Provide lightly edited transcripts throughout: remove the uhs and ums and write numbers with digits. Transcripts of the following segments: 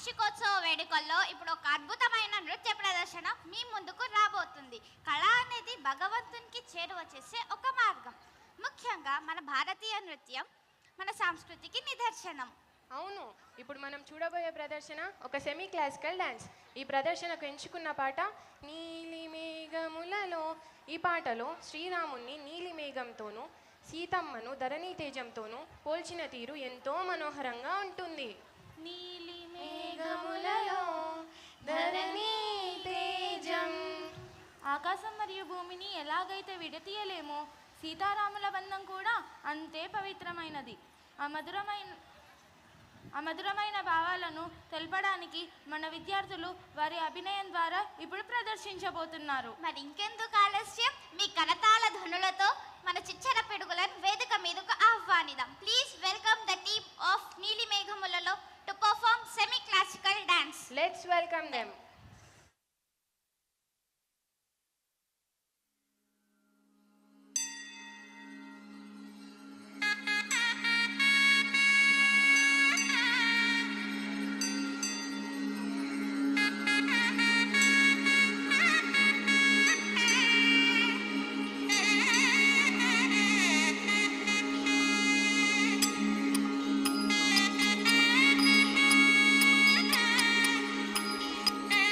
వార్షికోత్సవ వేడుకల్లో ఇప్పుడు ఒక అద్భుతమైన నృత్య ప్రదర్శన మీ ముందుకు రాబోతుంది. కళ అనేది భగవంతునికి చేరువ చేసే ఒక మార్గం. ముఖ్యంగా మన భారతీయ నృత్యం మన సంస్కృతికి నిదర్శనం. అవును, ఇప్పుడు మనం చూడబోయే ప్రదర్శన ఒక సెమీ క్లాసికల్ డ్యాన్స్. ఈ ప్రదర్శనకు ఎంచుకున్న పాట నీలి మేఘములలో. ఈ పాటలో శ్రీరాముణ్ణి నీలి మేఘంతోనూ సీతమ్మను ధరణీ తేజంతోనూ పోల్చిన తీరు ఎంతో మనోహరంగా ఉంటుంది. నీలి మేఘములలో ధరణీ తేజం. ఆకాశం మరియు భూమిని ఎలాగైతే విడతీయలేమో సీతారాముల బంధం కూడా అంతే పవిత్రమైనది. అమధురమైన భావాలను తెలపడానికి మన విద్యార్థులు వారి అభినయం ద్వారా ఇప్పుడు ప్రదర్శించబోతున్నారు. మరి ఇంకెందుకు ఆలస్యం, మీ కరతాళ ధ్వనులతో మన చిచ్చర పిడుగులను వేదిక మీదకు ఆహ్వానిద్దాం. Please welcome the team of నీలి మేఘములలో to perform semi classical dance. Let's welcome them. Hey!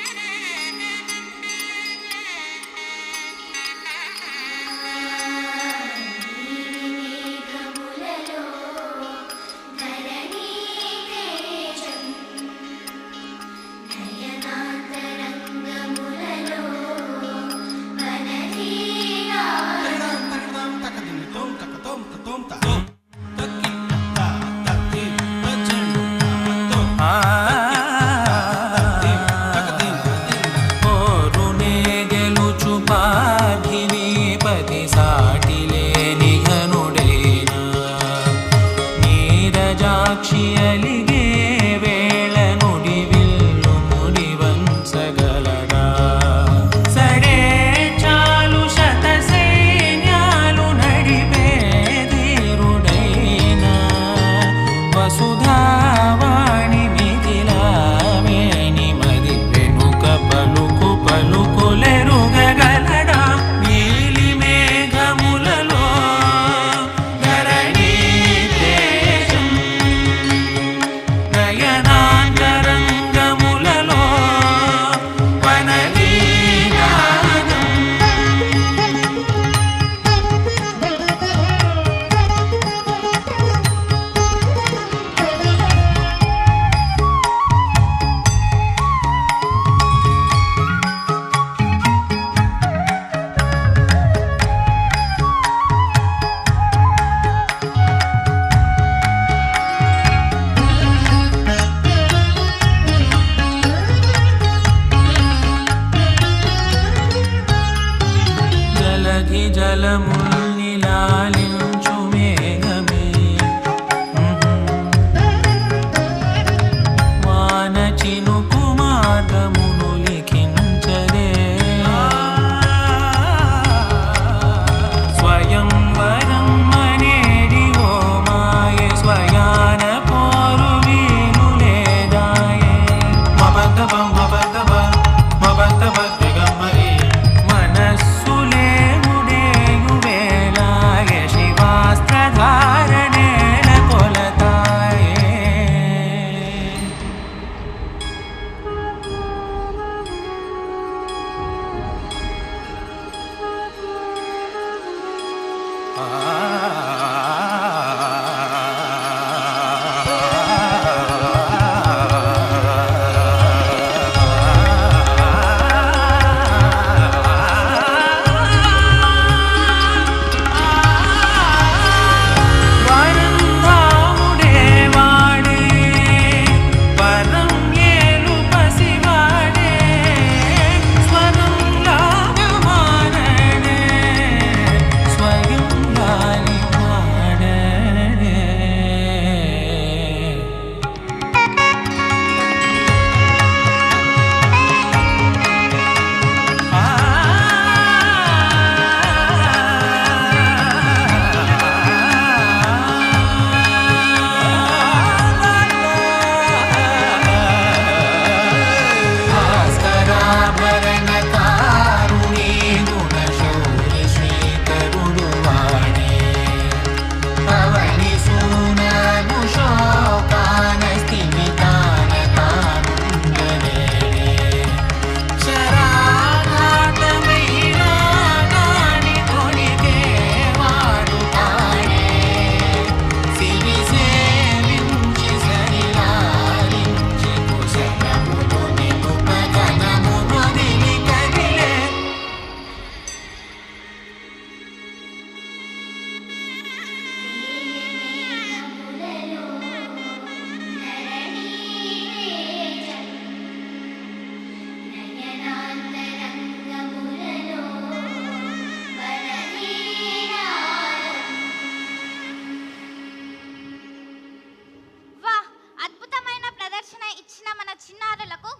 చిన్నారులకు